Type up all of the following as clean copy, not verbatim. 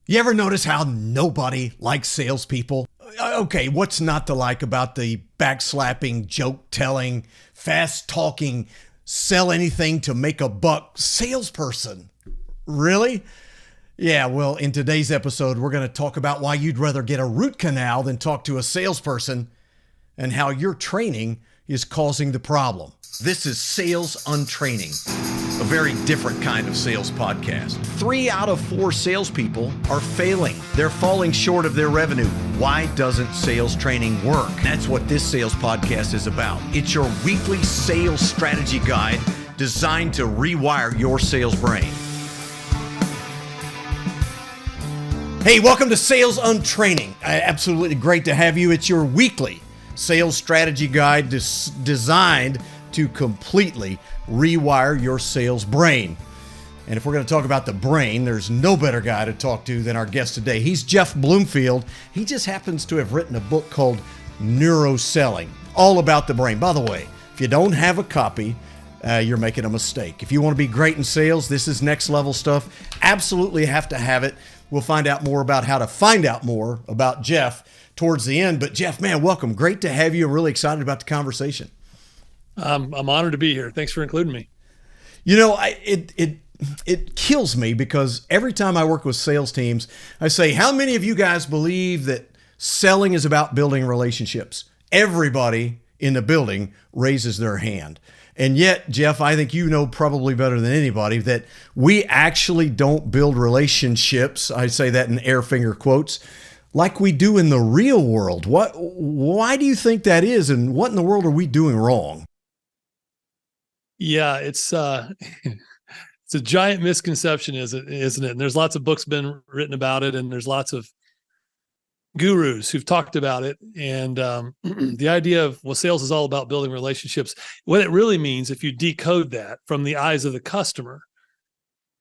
You ever notice how nobody likes salespeople? Okay, what's not to like about the backslapping, joke telling, fast talking, sell anything to make a buck salesperson? Really? Yeah, well, in today's episode, we're going to talk about why you'd rather get a root canal than talk to a salesperson and how your training is causing the problem. This is Sales Untraining, a very different kind of sales podcast. 3 out of 4 salespeople are failing. They're falling short of their revenue. Why doesn't sales training work? That's what this sales podcast is about. It's your weekly sales strategy guide designed to rewire your sales brain. Hey, welcome to Sales Untraining. Absolutely great to have you. It's your weekly sales strategy guide designed to completely rewire your sales brain. And if we're going to talk about the brain, there's no better guy to talk to than our guest today. He's Jeff Bloomfield. He just happens to have written a book called Neuroselling, all about the brain. By the way, if you don't have a copy, you're making a mistake. If you want to be great in sales, this is next level stuff. Absolutely have to have it. We'll find out more about how to find out more about Jeff towards the end. But Jeff, man, welcome. Great to have you. I'm really excited about the conversation. I'm honored to be here. Thanks for including me. You know, it kills me because every time I work with sales teams, I say, how many of you guys believe that selling is about building relationships? Everybody in the building raises their hand. And yet, Jeff, I think you know probably better than anybody that we actually don't build relationships. I say that in air finger quotes, like we do in the real world. Why do you think that is? And what in the world are we doing wrong? Yeah, it's it's a giant misconception, isn't it? And there's lots of books been written about it, and there's lots of gurus who've talked about it. And the idea of, well, sales is all about building relationships. What it really means, if you decode that from the eyes of the customer,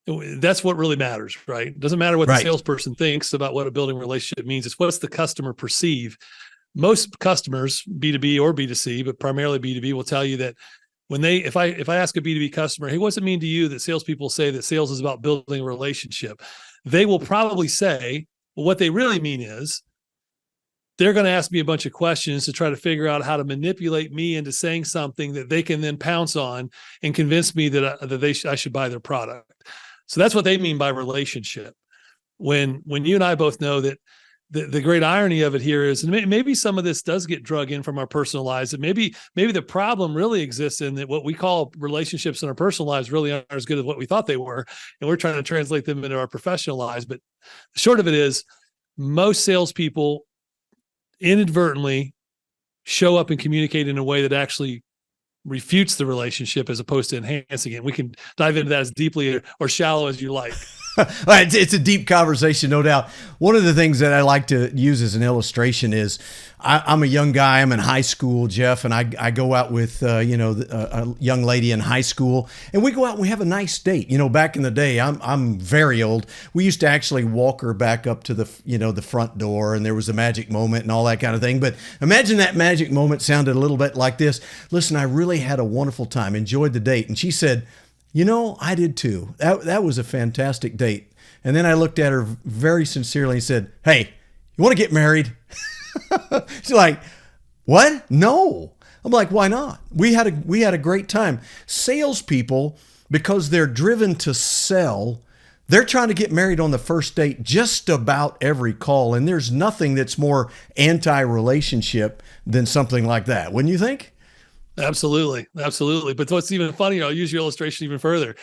that's what really matters, right? It doesn't matter what the salesperson thinks about what a building relationship means. It's what's the customer perceive. Most customers, B2B or B2C, but primarily B2B, will tell you that when if I ask a B2B customer, hey, what's it mean to you that salespeople say that sales is about building a relationship? They will probably say, well, what they really mean is they're going to ask me a bunch of questions to try to figure out how to manipulate me into saying something that they can then pounce on and convince me that I should buy their product. So that's what they mean by relationship. When you and I both know that the great irony of it here is, and maybe some of this does get drug in from our personal lives, that maybe the problem really exists in that what we call relationships in our personal lives really aren't as good as what we thought they were, and we're trying to translate them into our professional lives. But the short of it is, most salespeople inadvertently show up and communicate in a way that actually refutes the relationship as opposed to enhancing it. We can dive into that as deeply or shallow as you like. It's a deep conversation, no doubt. One of the things that I like to use as an illustration is I'm a young guy. I'm in high school, Jeff, and I go out with a young lady in high school, and we go out and we have a nice date. You know, back in the day, I'm very old. We used to actually walk her back up to the front door, and there was a magic moment and all that kind of thing. But imagine that magic moment sounded a little bit like this. Listen, I really had a wonderful time, enjoyed the date. And she said, you know, I did too. That was a fantastic date. And then I looked at her very sincerely and said, hey, you want to get married? She's like, what? No. I'm like, why not? We had a great time. Salespeople, because they're driven to sell, they're trying to get married on the first date just about every call. And there's nothing that's more anti-relationship than something like that. Wouldn't you think? Absolutely. But what's even funnier, I'll use your illustration even further,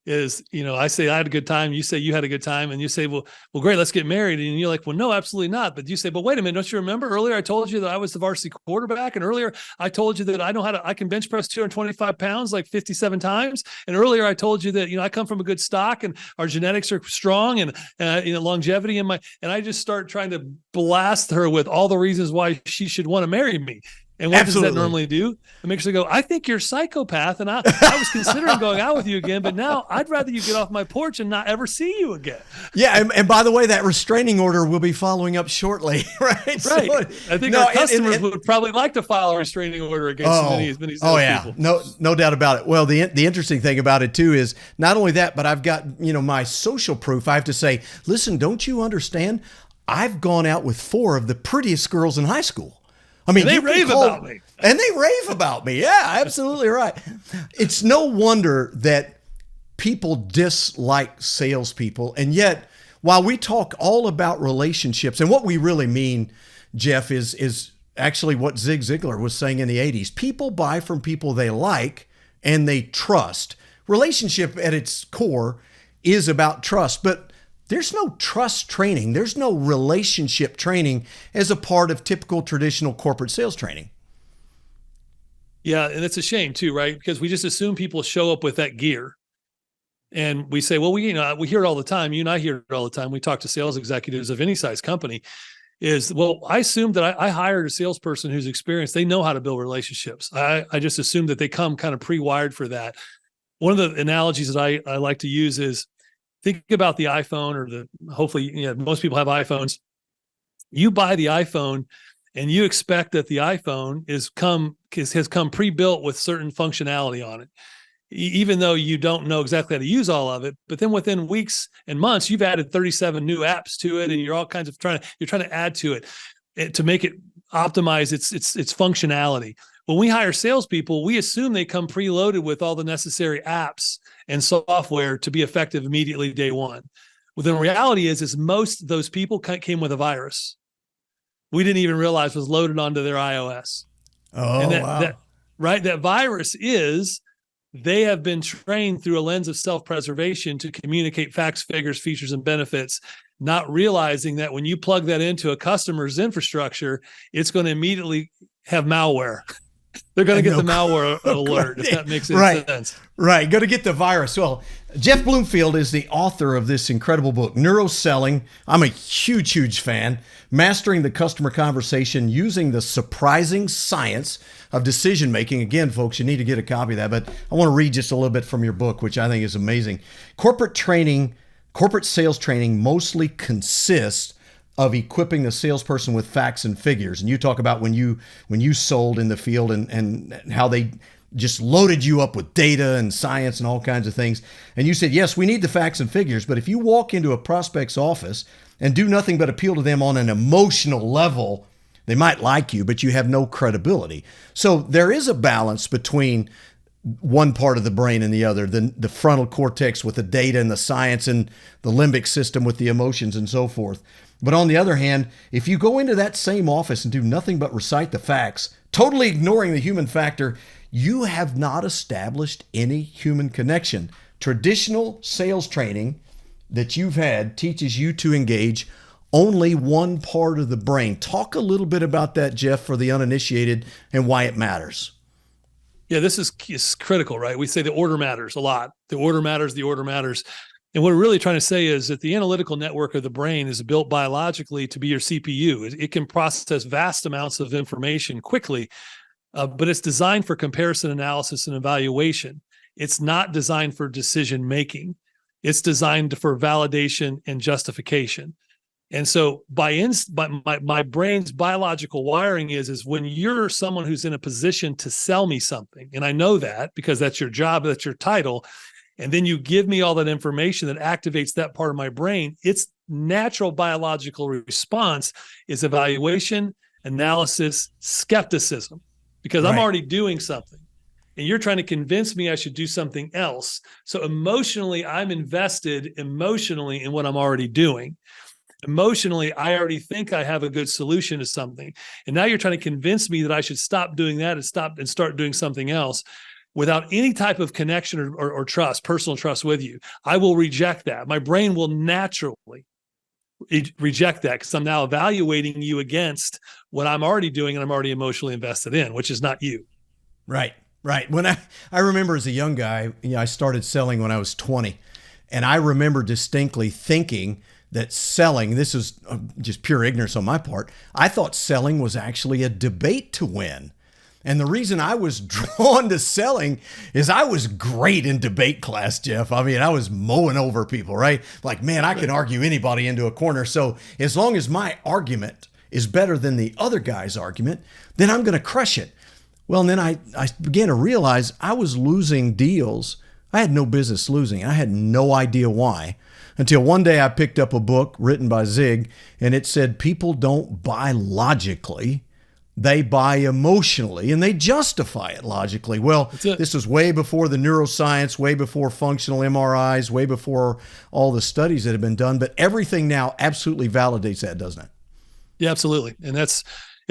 is, I say I had a good time, you say you had a good time, and you say, well, great, let's get married. And you're like, well, no, absolutely not. But you say, but wait a minute, don't you remember earlier I told you that I was the varsity quarterback? And earlier I told you that I can bench press 225 pounds like 57 times. And earlier I told you that, I come from a good stock and our genetics are strong and longevity and I just start trying to blast her with all the reasons why she should want to marry me. And what Absolutely. does that normally do? It makes her go, I think you're a psychopath. And I was considering going out with you again, but now I'd rather you get off my porch and not ever see you again. Yeah. And by the way, that restraining order will be following up shortly. Right. Right. So, I think our customers would probably like to file a restraining order against many yeah. people. No doubt about it. Well, the interesting thing about it too is not only that, but I've got, my social proof. I have to say, listen, don't you understand? I've gone out with 4 of the prettiest girls in high school. I mean, they rave about me. And they rave about me. Yeah, absolutely right. It's no wonder that people dislike salespeople. And yet, while we talk all about relationships, and what we really mean, Jeff, is actually what Zig Ziglar was saying in the 80s. People buy from people they like and they trust. Relationship at its core is about trust, but there's no trust training. There's no relationship training as a part of typical traditional corporate sales training. Yeah. And it's a shame too, right? Because we just assume people show up with that gear. And we say, well, we hear it all the time. You and I hear it all the time. We talk to sales executives of any size company is, well, I assume that I hired a salesperson who's experienced. They know how to build relationships. I just assume that they come kind of pre-wired for that. One of the analogies that I like to use is, think about the iPhone hopefully, most people have iPhones. You buy the iPhone and you expect that the iPhone has come pre-built with certain functionality on it, even though you don't know exactly how to use all of it. But then within weeks and months, you've added 37 new apps to it, and you're all kinds of trying to add to it to make it optimize its functionality. When we hire salespeople, we assume they come preloaded with all the necessary apps and software to be effective immediately day one. Well, the reality is most of those people came with a virus we didn't even realize was loaded onto their iOS. Oh, and wow. That virus is, they have been trained through a lens of self-preservation to communicate facts, figures, features, and benefits, not realizing that when you plug that into a customer's infrastructure, it's going to immediately have malware. They're going to get the malware alert, if that makes any sense. Right. Going to get the virus. Well, Jeff Bloomfield is the author of this incredible book, Neuroselling. I'm a huge, huge fan. Mastering the customer conversation using the surprising science of decision making. Again, folks, you need to get a copy of that. But I want to read just a little bit from your book, which I think is amazing. Corporate sales training mostly consists of equipping the salesperson with facts and figures. And you talk about when you sold in the field and how they just loaded you up with data and science and all kinds of things. And you said, yes, we need the facts and figures, but if you walk into a prospect's office and do nothing but appeal to them on an emotional level, they might like you, but you have no credibility. So there is a balance between one part of the brain and the other, the frontal cortex with the data and the science, and the limbic system with the emotions and so forth. But on the other hand, if you go into that same office and do nothing but recite the facts, totally ignoring the human factor, you have not established any human connection. Traditional sales training that you've had teaches you to engage only one part of the brain. Talk a little bit about that, Jeff, for the uninitiated, and why it matters. Yeah, this is critical, right? We say the order matters a lot. The order matters, the order matters. And what we're really trying to say is that the analytical network of the brain is built biologically to be your CPU. It can process vast amounts of information quickly, but it's designed for comparison, analysis, and evaluation. It's not designed for decision making. It's designed for validation and justification. And so my brain's biological wiring is when you're someone who's in a position to sell me something, and I know that because that's your job, that's your title, and then you give me all that information that activates that part of my brain, its natural biological response is evaluation, analysis, skepticism, because I'm already doing something. And you're trying to convince me I should do something else. So emotionally, I'm invested emotionally in what I'm already doing. Emotionally, I already think I have a good solution to something. And now you're trying to convince me that I should stop doing that and start doing something else without any type of connection or trust, personal trust with you. I will reject that. My brain will naturally reject that because I'm now evaluating you against what I'm already doing and I'm already emotionally invested in, which is not you. Right. When I remember as a young guy, I started selling when I was 20. And I remember distinctly thinking that selling, this is just pure ignorance on my part, I thought selling was actually a debate to win. And the reason I was drawn to selling is I was great in debate class, Jeff. I mean, I was mowing over people, right? Like, man, I can argue anybody into a corner. So as long as my argument is better than the other guy's argument, then I'm going to crush it. Well, and then I began to realize I was losing deals I had no business losing. I had no idea why. Until one day I picked up a book written by Zig, and it said people don't buy logically, they buy emotionally, and they justify it logically. Well, this was way before the neuroscience, way before functional MRIs, way before all the studies that have been done, but everything now absolutely validates that, doesn't it? Yeah, absolutely. And it's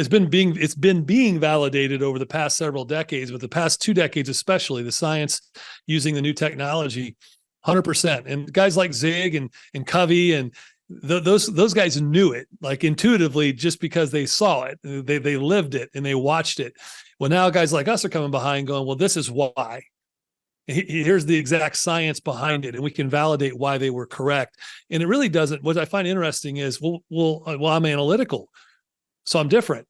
been being validated over the past several decades, but the past 2 decades especially, the science using the new technology, 100%. And guys like Zig and Covey and those guys knew it, like intuitively, just because they saw it, they lived it and they watched it. Well, now guys like us are coming behind going, well, this is why. Here's the exact science behind it, and we can validate why they were correct. And it really doesn't. What I find interesting is, well, I'm analytical, so I'm different.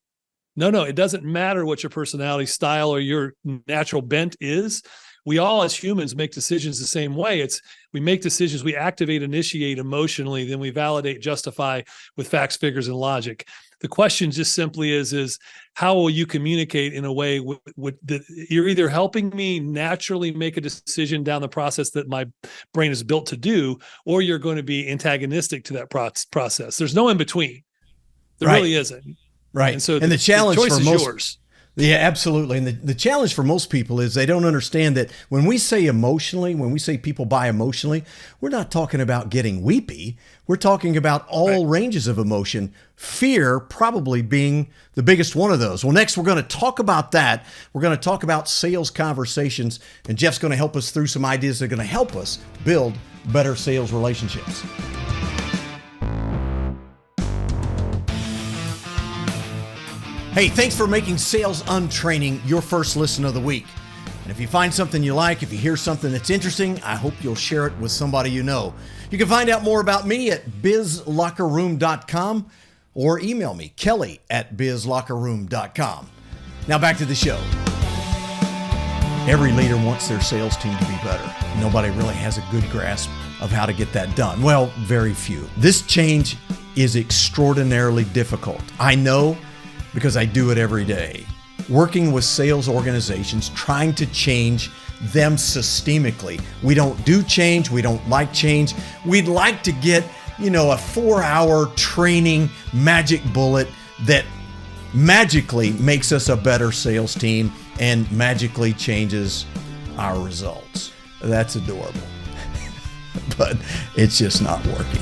No, it doesn't matter what your personality style or your natural bent is. We all as humans make decisions the same way. We make decisions, we activate, initiate emotionally, then we validate, justify with facts, figures, and logic. The question just simply is how will you communicate in a way that you're either helping me naturally make a decision down the process that my brain is built to do, or you're going to be antagonistic to that process. There's no in between. There really isn't. Right. And so the challenge choice for is most, yours. Yeah, absolutely. And the challenge for most people is they don't understand that when we say emotionally, when we say people buy emotionally, we're not talking about getting weepy. We're talking about all ranges of emotion, fear probably being the biggest one of those. Well, next we're going to talk about that. We're going to talk about sales conversations, and Jeff's going to help us through some ideas that are going to help us build better sales relationships. Hey, thanks for making Sales Untraining your first listen of the week. And if you find something you like, if you hear something that's interesting, I hope you'll share it with somebody you know. You can find out more about me at bizlockerroom.com or email me, kelly@bizlockerroom.com. Now back to the show. Every leader wants their sales team to be better. Nobody really has a good grasp of how to get that done. Well, very few. This change is extraordinarily difficult. I know, because I do it every day. Working with sales organizations, trying to change them systemically. We don't do change. We don't like change. We'd like to get, a 4-hour training magic bullet that magically makes us a better sales team and magically changes our results. That's adorable, but it's just not working.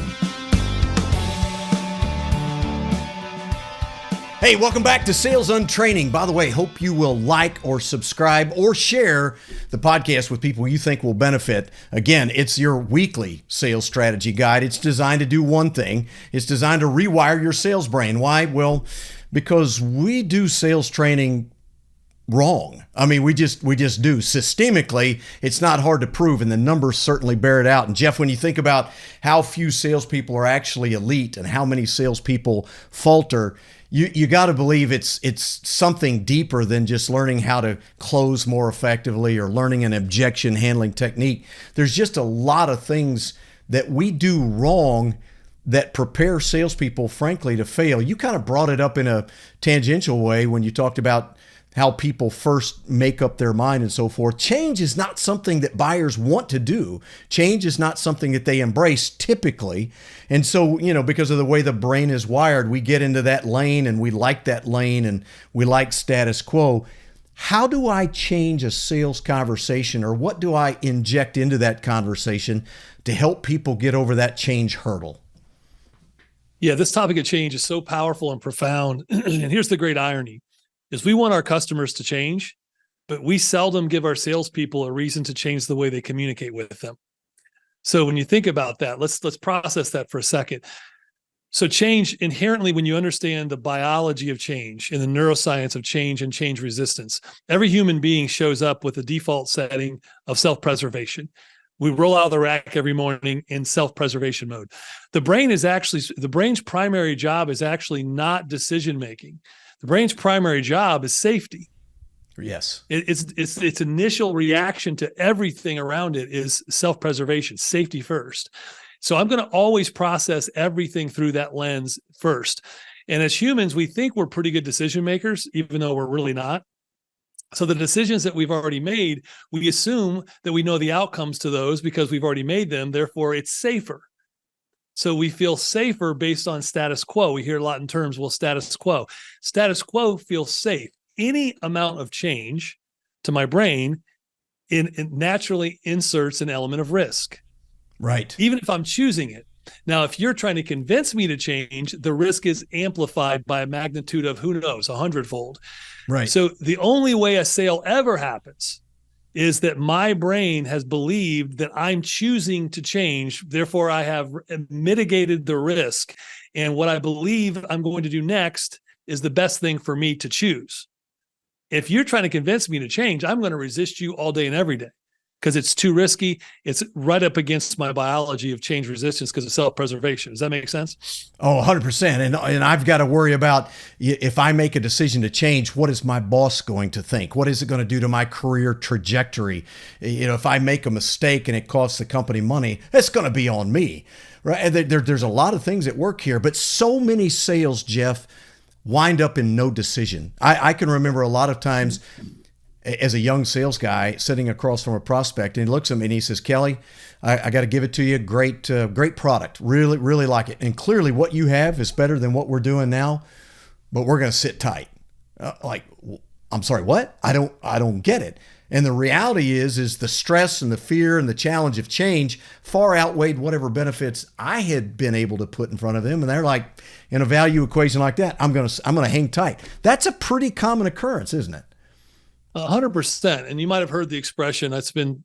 Hey, welcome back to Sales Untraining. By the way, hope you will like or subscribe or share the podcast with people you think will benefit. Again, it's your weekly sales strategy guide. It's designed to do one thing. It's designed to rewire your sales brain. Why? Well, because we do sales training wrong. I mean, we just do. Systemically, it's not hard to prove, and the numbers certainly bear it out. And Jeff, when you think about how few salespeople are actually elite and how many salespeople falter, you got to believe it's something deeper than just learning how to close more effectively or learning an objection handling technique. There's just a lot of things that we do wrong that prepare salespeople, frankly, to fail. You kind of brought it up in a tangential way when you talked about how people first make up their mind and so forth. Change is not something that buyers want to do. Change is not something that they embrace typically. And so, because of the way the brain is wired, we get into that lane and we like that lane and we like status quo. How do I change a sales conversation, or what do I inject into that conversation to help people get over that change hurdle? Yeah, this topic of change is so powerful and profound. And here's the great irony. Is we want our customers to change, but we seldom give our salespeople a reason to change the way they communicate with them. So when you think about that, let's process that for a second. So change inherently, when you understand the biology of change and the neuroscience of change and change resistance, every human being shows up with a default setting of self-preservation. We roll out of the rack every morning in self-preservation mode. The brain's primary job is actually not decision-making. The brain's primary job is safety. Yes. Its initial reaction to everything around it is self-preservation, safety first. So I'm going to always process everything through that lens first. And as humans, we think we're pretty good decision makers, even though we're really not. So the decisions that we've already made, we assume that we know the outcomes to those because we've already made them. Therefore, it's safer. So we feel safer based on status quo. We hear a lot in terms, well, status quo. Status quo feels safe. Any amount of change to my brain it naturally inserts an element of risk. Right. Even if I'm choosing it. Now, if you're trying to convince me to change, the risk is amplified by a magnitude of, who knows, 100-fold. Right. So the only way a sale ever happens is that my brain has believed that I'm choosing to change. Therefore, I have mitigated the risk. And what I believe I'm going to do next is the best thing for me to choose. If you're trying to convince me to change, I'm going to resist you all day and every day because it's too risky. It's right up against my biology of change resistance because of self-preservation. Does that make sense? Oh, 100%. And I've got to worry about, if I make a decision to change, what is my boss going to think? What is it going to do to my career trajectory? If I make a mistake and it costs the company money, it's going to be on me, right? And there's a lot of things at work here, but so many sales, Jeff, wind up in no decision. I can remember a lot of times as a young sales guy sitting across from a prospect, and he looks at me and he says, Kelly, I got to give it to you. Great product. Really, really like it. And clearly what you have is better than what we're doing now, but we're going to sit tight. I'm sorry, what? I don't get it. And the reality is the stress and the fear and the challenge of change far outweighed whatever benefits I had been able to put in front of them. And they're like, in a value equation like that, I'm going to hang tight. That's a pretty common occurrence, isn't it? 100%. And you might have heard the expression that's been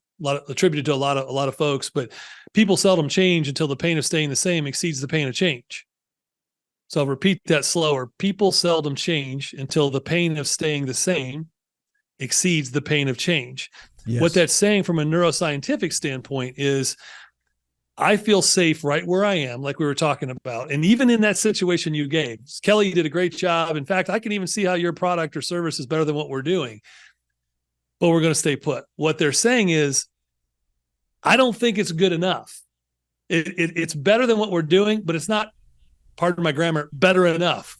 attributed to a lot of folks, but people seldom change until the pain of staying the same exceeds the pain of change. So I'll repeat that slower. People seldom change until the pain of staying the same exceeds the pain of change. Yes. What that's saying from a neuroscientific standpoint is I feel safe right where I am, like we were talking about. And even in that situation you gave, Kelly, you did a great job. In fact, I can even see how your product or service is better than what we're doing. But we're going to stay put. What they're saying is, I don't think it's good enough. It's better than what we're doing, but it's not, pardon my grammar, better enough.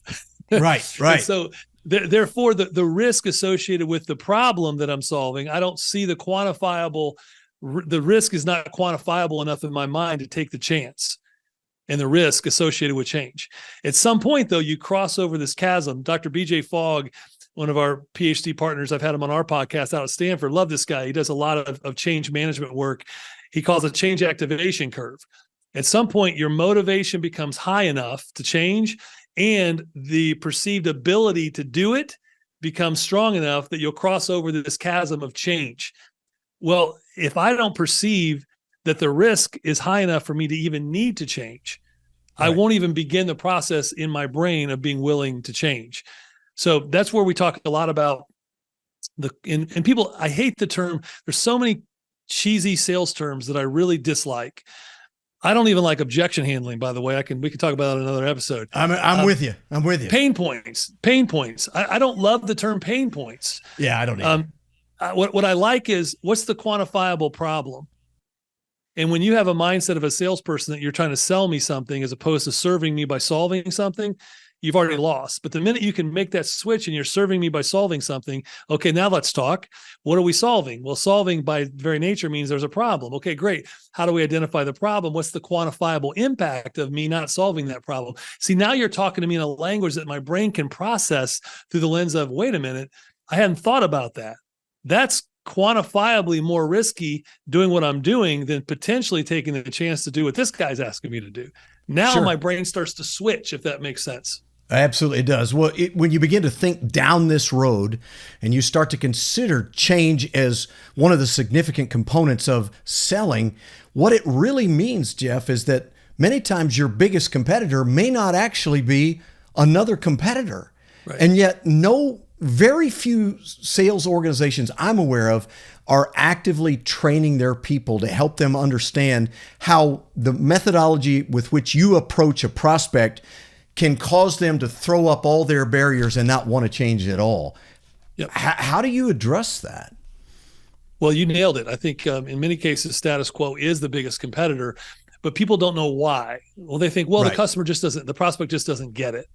Right. So therefore, the risk associated with the problem that I'm solving, I don't see the quantifiable. The risk is not quantifiable enough in my mind to take the chance and the risk associated with change. At some point, though, you cross over this chasm. Dr. BJ Fogg, one of our PhD partners, I've had him on our podcast out at Stanford. Love this guy. He does a lot of change management work. He calls it change activation curve. At some point, your motivation becomes high enough to change, and the perceived ability to do it becomes strong enough that you'll cross over this chasm of change. Well, if I don't perceive that the risk is high enough for me to even need to change, right, I won't even begin the process in my brain of being willing to change. So that's where we talk a lot about and people, I hate the term. There's so many cheesy sales terms that I really dislike. I don't even like objection handling, by the way. We can talk about it in another episode. I'm with you. Pain points. I don't love the term pain points. Yeah, I don't either. What I like is, what's the quantifiable problem? And when you have a mindset of a salesperson that you're trying to sell me something as opposed to serving me by solving something, you've already lost. But the minute you can make that switch and you're serving me by solving something, okay, now let's talk. What are we solving? Well, solving by very nature means there's a problem. Okay, great. How do we identify the problem? What's the quantifiable impact of me not solving that problem? See, now you're talking to me in a language that my brain can process through the lens of, wait a minute, I hadn't thought about that. That's quantifiably more risky doing what I'm doing than potentially taking the chance to do what this guy's asking me to do. Now Sure. My brain starts to switch, if that makes sense. Absolutely, it does. Well, when you begin to think down this road and you start to consider change as one of the significant components of selling, what it really means, Jeff, is that many times your biggest competitor may not actually be another competitor. Right. And yet very few sales organizations I'm aware of are actively training their people to help them understand how the methodology with which you approach a prospect can cause them to throw up all their barriers and not want to change at all. Yep. How do you address that? Well, you nailed it. I think in many cases, status quo is the biggest competitor, but people don't know why. Well, they think, well, Right. the prospect just doesn't get it.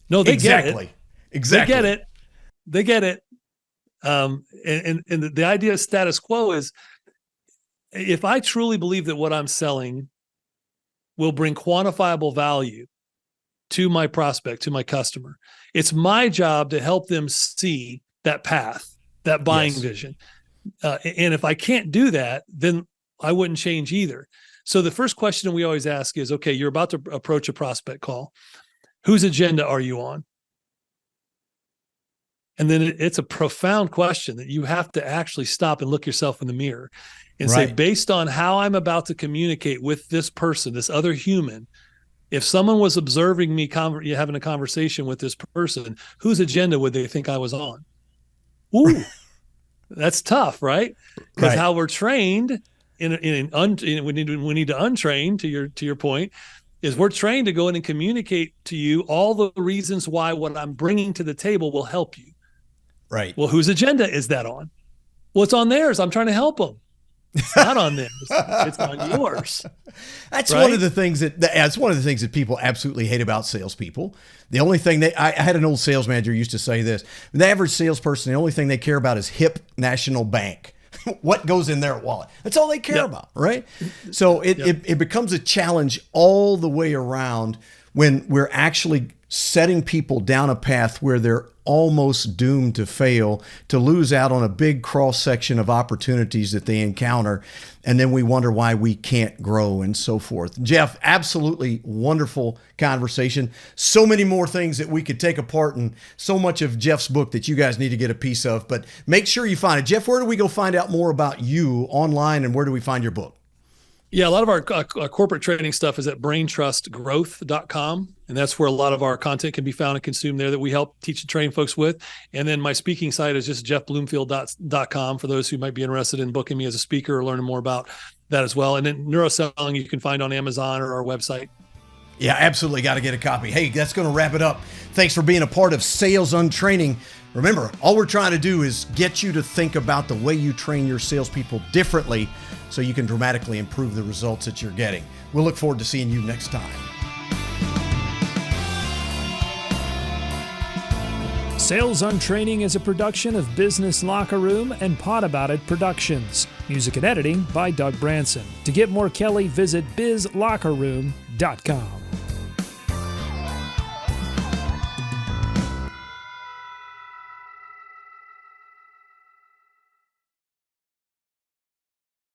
No, they get it. Exactly. They get it. And the idea of status quo is, if I truly believe that what I'm selling will bring quantifiable value to my prospect, to my customer, it's my job to help them see that path, that buying vision. And if I can't do that, then I wouldn't change either. So the first question we always ask is, okay, you're about to approach a prospect call. Whose agenda are you on? And then it's a profound question that you have to actually stop and look yourself in the mirror and say, based on how I'm about to communicate with this person, this other human, if someone was observing me having a conversation with this person, whose agenda would they think I was on? Ooh, that's tough, right? Because how we're trained we need to untrain, to your point, is we're trained to go in and communicate to you all the reasons why what I'm bringing to the table will help you. Right. Well, whose agenda is that on? Well, it's on theirs. I'm trying to help them. It's not on theirs. It's on yours. That's one of the things that's one of the things that people absolutely hate about salespeople. The only thing I had an old sales manager used to say this: the average salesperson, the only thing they care about is hip national bank. What goes in their wallet? That's all they care about, right? So it becomes a challenge all the way around when we're actually setting people down a path where they're almost doomed to fail, to lose out on a big cross section of opportunities that they encounter. And then we wonder why we can't grow and so forth. Jeff, absolutely wonderful conversation. So many more things that we could take apart, and so much of Jeff's book that you guys need to get a piece of, but make sure you find it. Jeff, where do we go find out more about you online, and where do we find your book? Yeah, a lot of our corporate training stuff is at braintrustgrowth.com. And that's where a lot of our content can be found and consumed there that we help teach and train folks with. And then my speaking site is just jeffbloomfield.com for those who might be interested in booking me as a speaker or learning more about that as well. And then Neuroselling you can find on Amazon or our website. Yeah, absolutely. Got to get a copy. Hey, that's going to wrap it up. Thanks for being a part of Sales Untraining. Remember, all we're trying to do is get you to think about the way you train your salespeople differently so you can dramatically improve the results that you're getting. We'll look forward to seeing you next time. Sales Untraining is a production of Business Locker Room and Pod About It Productions. Music and editing by Doug Branson. To get more Kelly, visit bizlockerroom.com.